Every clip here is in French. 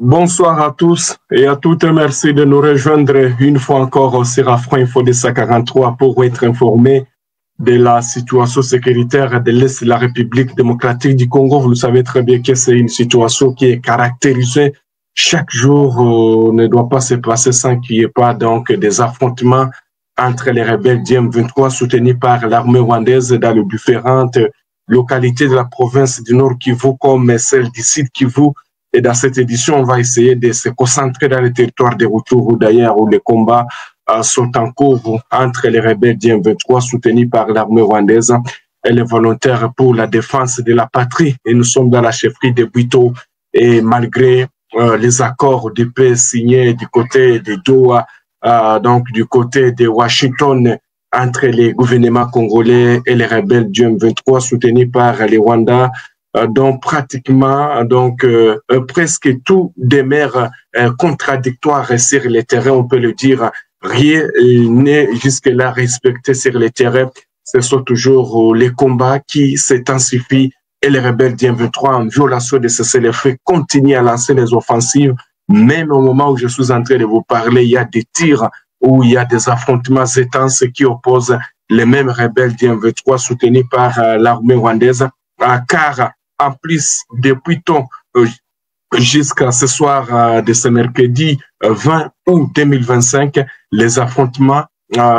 Bonsoir à tous et à toutes. Merci de nous rejoindre une fois encore au Séraphin Info de 43 pour être informés de la situation sécuritaire de l'Est de la République démocratique du Congo. Vous le savez très bien que c'est une situation qui est caractérisée. Chaque jour ne doit pas se passer sans qu'il n'y ait pas donc des affrontements entre les rebelles du M23 soutenus par l'armée rwandaise dans les différentes localités de la province du Nord Kivu comme celle du Sud Kivu. Et dans cette édition, on va essayer de se concentrer dans le territoire de Rutshuru d'ailleurs où les combats sont en cours entre les rebelles du M23 soutenus par l'armée rwandaise et les volontaires pour la défense de la patrie. Et nous sommes dans la chefferie de Bwito et malgré les accords de paix signés du côté de Doha, donc du côté de Washington, entre les gouvernements congolais et les rebelles du M23 soutenus par les Rwandais, dont pratiquement presque tout demeure contradictoire sur le terrain, on peut le dire. Rien n'est jusque-là respecté sur le terrain. Ce sont toujours les combats qui s'intensifient et les rebelles du M23 en violation de cessez-le-feu continuent à lancer les offensives. Même au moment où je suis en train de vous parler, il y a des tirs où il y a des affrontements intenses qui opposent les mêmes rebelles du M23 soutenus par l'armée rwandaise, car en plus, depuis jusqu'à ce soir de ce mercredi 20 août 2025, les affrontements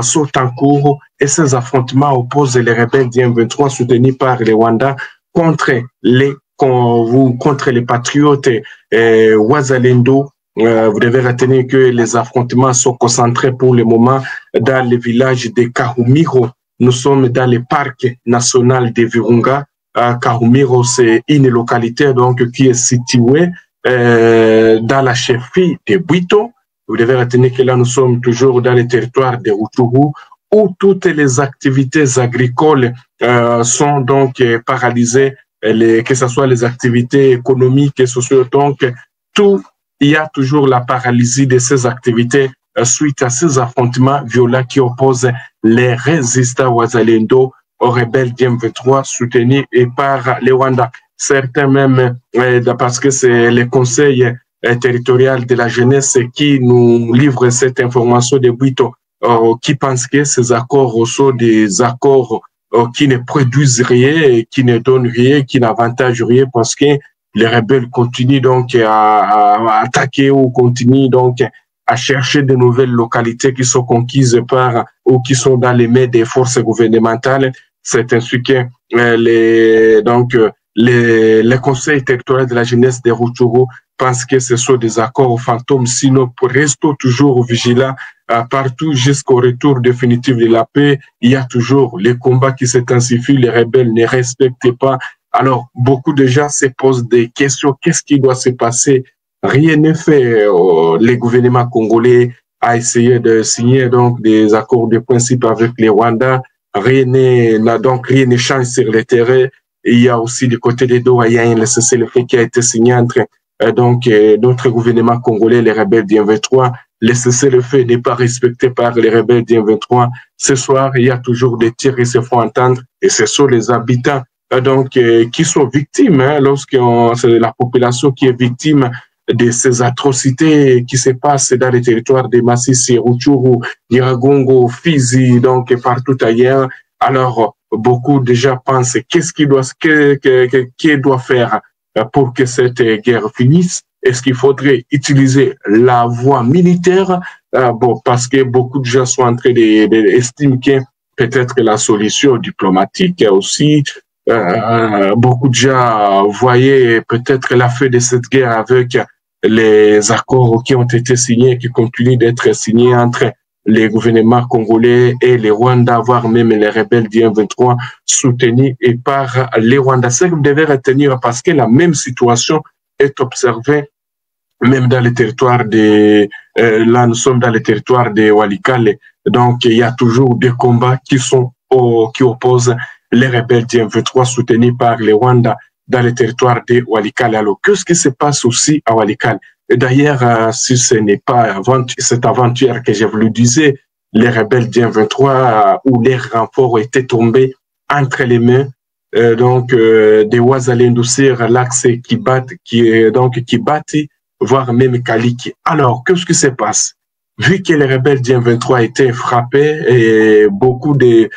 sont en cours et ces affrontements opposent les rebelles du M23 soutenus par les Rwandais contre les patriotes Wazalendo. Vous devez retenir que les affrontements sont concentrés pour le moment dans le village de Kahumiro. Nous sommes dans le parc national de Virunga. Kahumiro, c'est une localité donc qui est située dans la chefferie de Bwito. Vous devez retenir que là, nous sommes toujours dans le territoire de Rutshuru où toutes les activités agricoles sont donc paralysées, que ce soit les activités économiques et sociales. Donc, il y a toujours la paralysie de ces activités suite à ces affrontements violents qui opposent les résistants Wazalendo aux rebelles du M23 soutenus par les Rwandais. Certains même, parce que c'est le conseil territorial de la jeunesse qui nous livre cette information de Bwito, qui pense que ces accords sont des accords qui ne produisent rien, qui ne donnent rien, qui n'avantagent rien, parce que les rebelles continuent donc à attaquer ou continuent donc à chercher de nouvelles localités qui sont conquises par ou qui sont dans les mains des forces gouvernementales. C'est ainsi que les conseils territoriaux de la jeunesse de Rutshuru pensent que ce sont des accords fantômes, sinon restons toujours vigilants partout jusqu'au retour définitif de la paix. Il y a toujours les combats qui s'intensifient, les rebelles ne respectent pas. Alors, beaucoup de gens se posent des questions. Qu'est-ce qui doit se passer? Rien n'est fait. Les gouvernements congolais a essayé de signer donc des accords de principe avec les Rwandais. Rien ne change sur le terrain. Et il y a aussi du côté des Doha, il y a un cessez-le-feu qui a été signé entre notre gouvernement congolais, les rebelles du M23. Le cessez-le-feu n'est pas respecté par les rebelles du M23. Ce soir, il y a toujours des tirs qui se font entendre et ce sont les habitants qui sont victimes lorsque c'est la population qui est victime de ces atrocités qui se passent dans les territoires de Masisi, Rutshuru, Nyiragongo, Fizi, donc partout ailleurs. Alors, beaucoup déjà pensent qu'est-ce qui doit faire pour que cette guerre finisse. Est-ce qu'il faudrait utiliser la voie militaire? Parce que beaucoup de gens sont en train d'estimer que peut-être la solution diplomatique aussi. Beaucoup de gens voyaient peut-être la fin de cette guerre avec les accords qui ont été signés, qui continuent d'être signés entre les gouvernements congolais et les Rwandais, voire même les rebelles du M23 soutenus et par les Rwandais. C'est que vous devez retenir parce que la même situation est observée même dans les territoires là nous sommes dans les territoires de Walikale. Donc il y a toujours des combats qui opposent les rebelles du M23 soutenus par les Rwandais dans les territoires de Walikale. Alors qu'est-ce qui se passe aussi à Walikale? Et d'ailleurs, si ce n'est pas cette aventure que je vous le disais, les rebelles du M23 où les renforts étaient tombés entre les mains des Wazalendo sur l'axe qui bâtit voire même Kaliki. Alors, qu'est-ce qui se passe? Vu que les rebelles du M23 étaient frappés et beaucoup de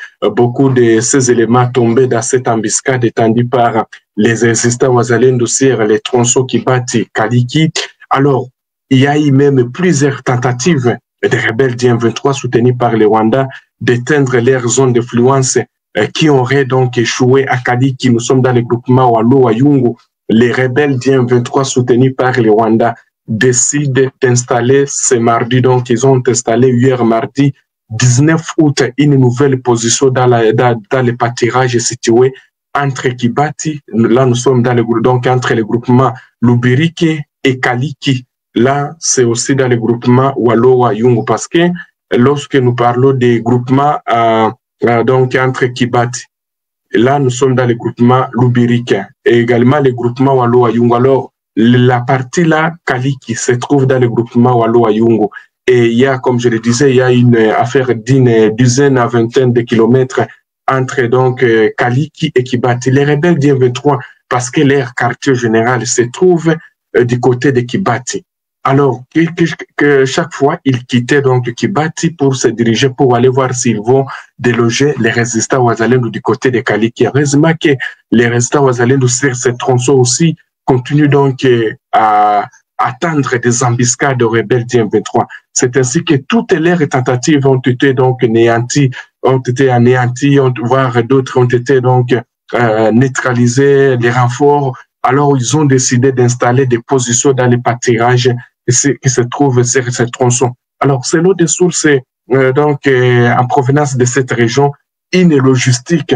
ces éléments tombaient dans cette embuscade étendue par les résistants Wazalendo sur les tronçons qui battent Kaliki, alors il y a eu même plusieurs tentatives des rebelles du M23 soutenus par le Rwanda d'éteindre leur zone d'influence qui auraient donc échoué à Kaliki. Nous sommes dans le groupement Wallo-Wayungu. Les rebelles du M23 soutenus par le Rwanda décident d'installer ce mardi, donc ils ont installé hier mardi 19 août une nouvelle position dans le pâturage situé entre Kibati, là nous sommes dans le groupe, donc entre le groupement Lubirike et Kaliki. Là, c'est aussi dans le groupement Wallo-Wayungu, parce que lorsque nous parlons des groupements donc entre Kibati, là nous sommes dans le groupement Lubirike et également le groupement Wallo-Wayungu. Alors, la partie là, Kaliki, se trouve dans le groupement Wallo-Wayungu. Et il y a, comme je le disais, il y a une affaire d'une dizaine à vingtaine de kilomètres entre donc Kaliki et Kibati. Les rebelles du M23, parce que leur quartier général se trouve du côté de Kibati. Alors, que chaque fois, ils quittaient donc Kibati pour se diriger, pour aller voir s'ils vont déloger les résistants Wazalendo du côté de Kaliki. Heureusement que les résistants Wazalendo sur ce tronçon aussi continuent donc à attendre des embuscades aux rebelles du M23. C'est ainsi que toutes leurs tentatives ont été donc anéanties, voire d'autres ont été donc neutralisées, les renforts. Alors, ils ont décidé d'installer des positions dans les pâturages qui se trouvent sur ces tronçons. Alors, selon des sources en provenance de cette région, une logistique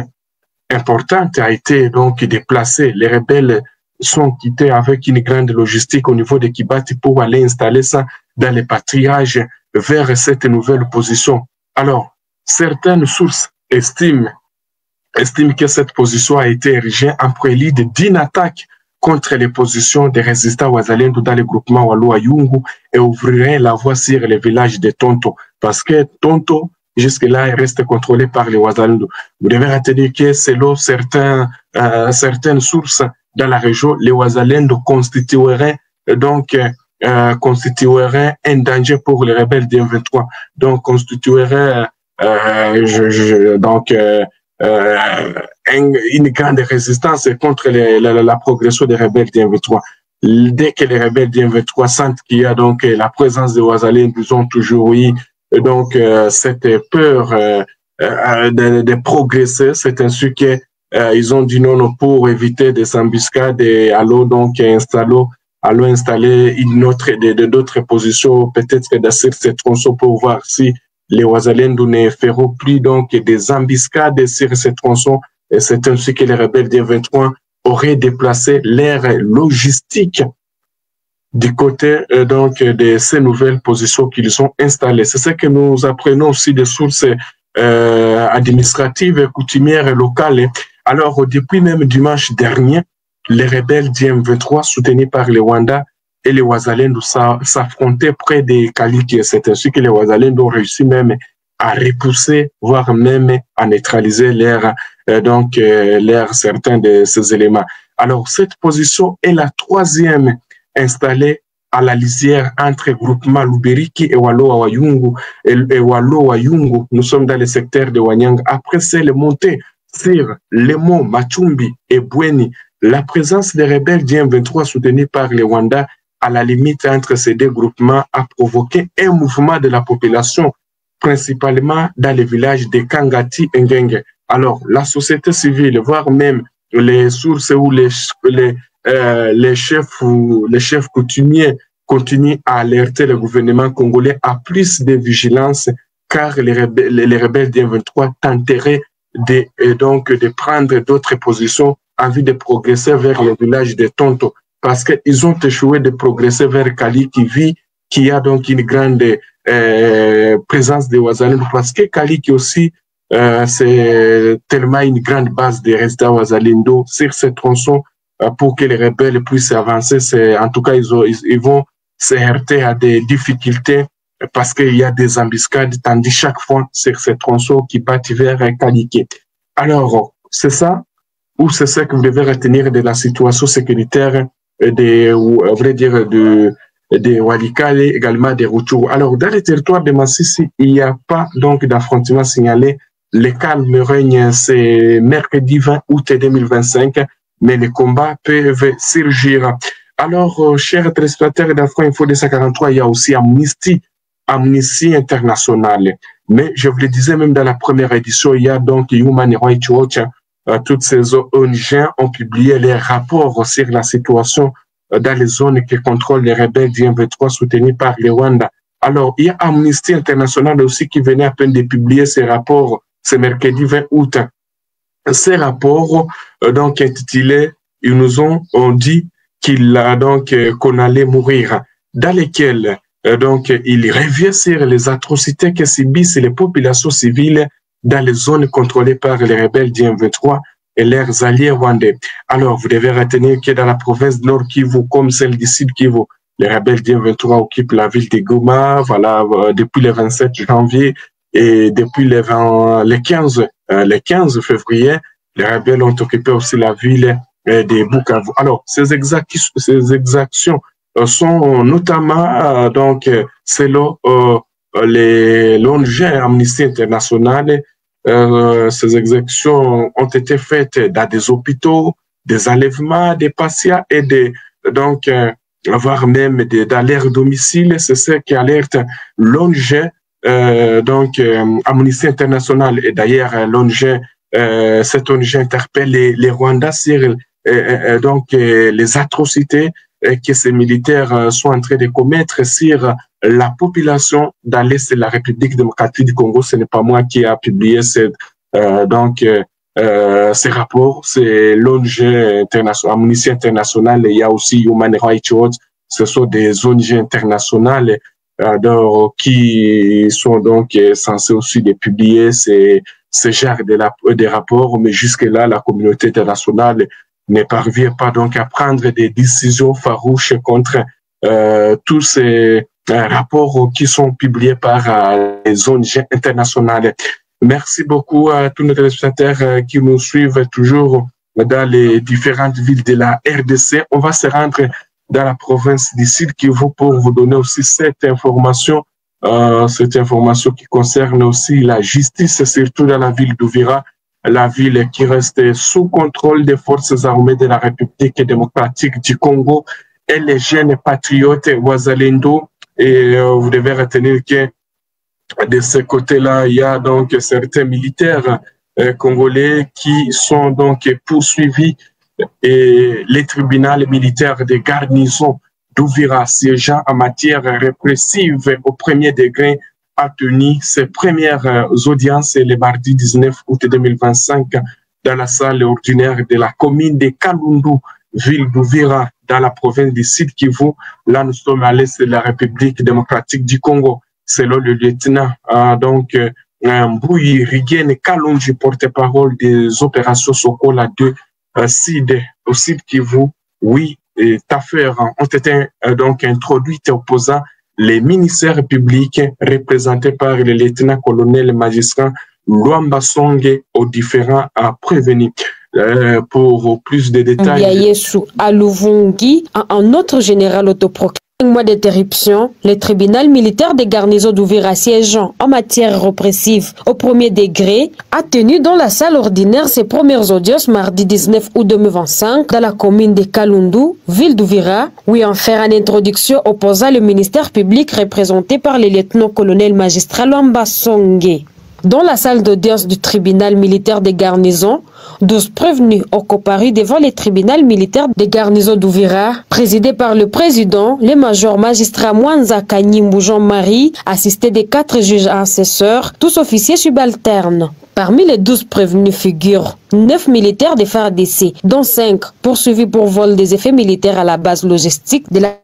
importante a été donc déplacée. Les rebelles sont quittés avec une grande logistique au niveau de Kibati pour aller installer ça dans les pâturages vers cette nouvelle position. Alors, certaines sources estiment que cette position a été érigée en prélude d'une attaque contre les positions des résistants Wazalendo dans le groupement Wallo-Wayungu et ouvrirait la voie sur le village de Tonto. Parce que Tonto, jusque-là, reste contrôlé par les Wazalendo. Vous devez retenir que selon certaines sources dans la région, les Wazalendo constitueraient un danger pour les rebelles du M23. Donc, constitueraient une grande résistance contre la progression des rebelles du M23. Dès que les rebelles du M23 sentent qu'il y a donc la présence des Wazalendo, ils ont toujours eu donc cette peur de progresser. C'est ainsi que ils ont dit non pour éviter des embuscades et installer d'autres positions, peut-être que dans ces tronçons pour voir si les Wazalendo ne feront plus donc des embuscades sur ces tronçons. Et c'est ainsi que les rebelles du M23 auraient déplacé leur logistique du côté donc de ces nouvelles positions qu'ils ont installées. C'est ce que nous apprenons aussi des sources administratives et coutumières locales. Alors, depuis même dimanche dernier, les rebelles du M23 soutenus par le Rwanda et les Wazalendo s'affrontaient près des Kaliki. C'est ainsi que les Wazalendo ont réussi même à repousser, voire même à neutraliser certains de ces éléments. Alors, cette position est la troisième installée à la lisière entre groupement Lubiriki et Wallo-Wayungu. Et Wallo-Wayungu, nous sommes dans le secteur de Wanyang. Après, c'est le montée sur les monts Machumbi et Bweni. La présence des rebelles du M23 soutenus par le Rwanda à la limite entre ces deux groupements a provoqué un mouvement de la population, principalement dans les villages de Kangati et Ngenge. Alors, la société civile, voire même les sources ou les chefs coutumiers continuent à alerter le gouvernement congolais à plus de vigilance, car les rebelles du M23 tenteraient de prendre d'autres positions en vue de progresser vers le village de Tonto, parce qu'ils ont échoué de progresser vers Kaliki, qui a donc une grande présence des Wazalendo, parce que Kaliki aussi, c'est tellement une grande base des résidents Wazalendo sur ces tronçons pour que les rebelles puissent avancer. En tout cas, ils vont se heurter à des difficultés parce qu'il y a des embuscades, tandis chaque fois sur ces tronçons qui battent vers Kaliki. Alors, c'est ça, ou c'est ça que vous devez retenir de la situation sécuritaire des Walikale, également des Rutshuru. Alors, dans le territoire de Massissi, il n'y a pas donc d'affrontement signalé. Le calme règne, c'est mercredi 20 août 2025, mais les combats peuvent surgir. Alors, chers téléspectateurs d'Afro Info 243, il y a aussi Amnesty International. Mais je vous le disais, même dans la première édition, il y a donc Human Rights Watch. Toutes ces ONG ont publié les rapports sur la situation dans les zones qui contrôlent les rebelles du M23 soutenus par le Rwanda. Alors, il y a Amnesty International aussi qui venait à peine de publier ces rapports ce mercredi 20 août. Ces rapports, donc intitulés, ils nous ont dit qu'on allait mourir, dans lesquels donc il revient sur les atrocités que subissent les populations civiles dans les zones contrôlées par les rebelles du M23 et leurs alliés rwandais. Alors, vous devez retenir que dans la province de Nord Kivu, comme celle du Sud Kivu, les rebelles du M23 occupent la ville de Goma, voilà, depuis le 27 janvier et depuis le 15 février, les rebelles ont occupé aussi la ville de Bukavu. Alors, ces exactions sont notamment, donc, selon l'ONG Amnesty International, ces exactions ont été faites dans des hôpitaux, des enlèvements des patients et donc, voire même dans leur domicile. C'est ce qui alerte l'ONG, donc Amnesty International. Et d'ailleurs, l'ONG, cette ONG interpelle les Rwandais sur donc les atrocités que ces militaires sont en train de commettre sur la population dans l'Est de la République démocratique du Congo. Ce n'est pas moi qui a publié ces rapports, c'est l'ONG Amnesty International, et il y a aussi Human Rights Watch. Ce sont des ONG internationales qui sont donc censées aussi de publier ces genres de rapports, mais jusque-là, la communauté internationale ne parvient pas donc à prendre des décisions farouches contre tous ces rapports qui sont publiés par les ONG internationales. Merci beaucoup à tous nos téléspectateurs qui nous suivent toujours dans les différentes villes de la RDC. On va se rendre dans la province du Sud Kivu pour vous donner aussi cette information qui concerne aussi la justice, surtout dans la ville d'Uvira, la ville qui reste sous contrôle des forces armées de la République démocratique du Congo et les jeunes patriotes Wazalendo. Et vous devez retenir que de ce côté-là, il y a donc certains militaires congolais qui sont donc poursuivis, et les tribunaux militaires de garnison d'Uvira, siégeant en matière répressive au premier degré, a tenu ses premières audiences le mardi 19 août 2025 dans la salle ordinaire de la commune de Kalundu, ville d'Uvira, dans la province du Sud Kivu. Là, nous sommes à l'est de la République démocratique du Congo. Selon le lieutenant Mbouyi Rigene Kalonji, porte-parole des opérations Sokola 2 SID au Sud Kivu, 8 affaires ont été donc introduites opposant les ministères publics représentés par le lieutenant-colonel magistrat Luamba Songe aux différents prévenus. Pour plus de détails. Yayesu Aluvungi, un autre général autoproclamé. Un mois d'interruption, le tribunal militaire des garnisons d'Uvira siégeant en matière répressive au premier degré a tenu dans la salle ordinaire ses premières audiences mardi 19 août 2025 dans la commune de Kalundu, ville d'Uvira, où en faire une introduction opposant le ministère public représenté par le lieutenant-colonel magistrat Luamba Songe. Dans la salle d'audience du tribunal militaire des garnisons, 12 prévenus ont comparu devant le tribunal militaire des garnisons d'Uvira, présidé par le président, le major magistrat Mwanza Kanyimbu Jean-Marie, assisté des 4 juges assesseurs, tous officiers subalternes. Parmi les 12 prévenus figurent 9 militaires des FARDC, dont 5 poursuivis pour vol des effets militaires à la base logistique de la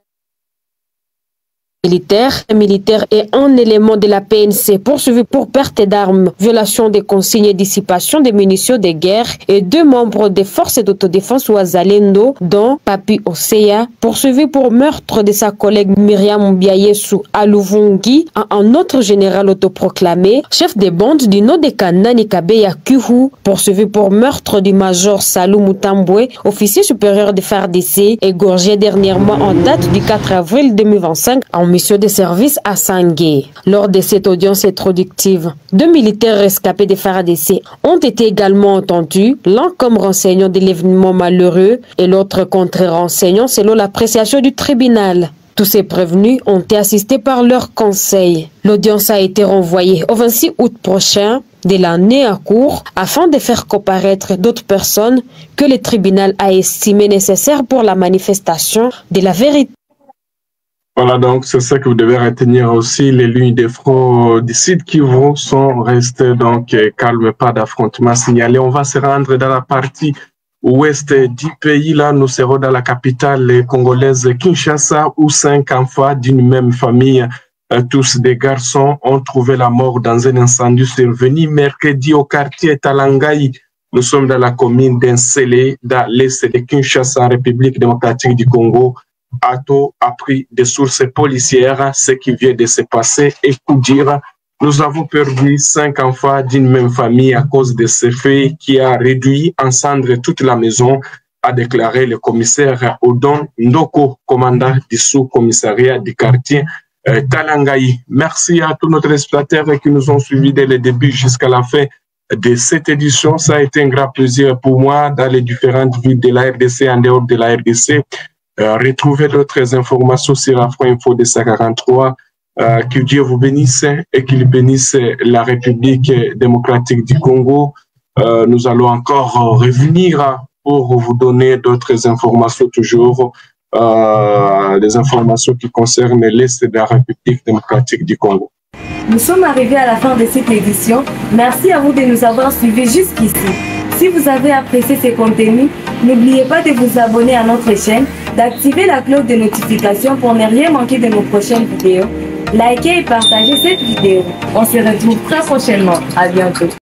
Un militaire et un élément de la PNC poursuivi pour perte d'armes, violation des consignes et dissipation des munitions de guerre et 2 membres des forces d'autodéfense Ouazalendo, dont Papi Oseya, poursuivi pour meurtre de sa collègue Myriam Mbiayesu à Luvungi, un autre général autoproclamé, chef des bandes du nom de Kanani Kabeya Kuhu, poursuivi pour meurtre du major Salou Mutambwe, officier supérieur de FARDC, égorgé dernièrement en date du 4 avril 2025 en mission de service à Sangé. Lors de cette audience introductive, 2 militaires rescapés de FARDC ont été également entendus, l'un comme renseignant de l'événement malheureux et l'autre contre-renseignant selon l'appréciation du tribunal. Tous ces prévenus ont été assistés par leur conseil. L'audience a été renvoyée au 26 août prochain de l'année en cours afin de faire comparaître d'autres personnes que le tribunal a estimé nécessaires pour la manifestation de la vérité. Voilà, donc c'est ça que vous devez retenir aussi. Les lignes de front du Sud Kivu sont restées donc calmes, pas d'affrontement signalé. On va se rendre dans la partie ouest du pays. Là, nous serons dans la capitale congolaise Kinshasa, où 5 enfants d'une même famille, tous des garçons, ont trouvé la mort dans un incendie survenu mercredi au quartier Talangai. Nous sommes dans la commune d'Ensele, dans l'est de Kinshasa, en République démocratique du Congo. Ato a pris des sources policières ce qui vient de se passer et pour dire nous avons perdu 5 enfants d'une même famille à cause de ce fait qui a réduit en cendres toute la maison, a déclaré le commissaire Odon Ndoko, commandant du sous-commissariat du quartier Talangai. Merci à tous nos téléspectateurs qui nous ont suivis dès le début jusqu'à la fin de cette édition. Ça a été un grand plaisir pour moi dans les différentes villes de la RDC, en dehors de la RDC. Retrouvez d'autres informations sur Afro Info de 143. Que Dieu vous bénisse et qu'il bénisse la République démocratique du Congo. Nous allons encore revenir pour vous donner d'autres informations, toujours des informations qui concernent l'Est de la République démocratique du Congo. Nous sommes arrivés à la fin de cette édition. Merci à vous de nous avoir suivis jusqu'ici. Si vous avez apprécié ces contenus, n'oubliez pas de vous abonner à notre chaîne, d'activer la cloche de notification pour ne rien manquer de nos prochaines vidéos. Likez et partagez cette vidéo. On se retrouve très prochainement. À bientôt.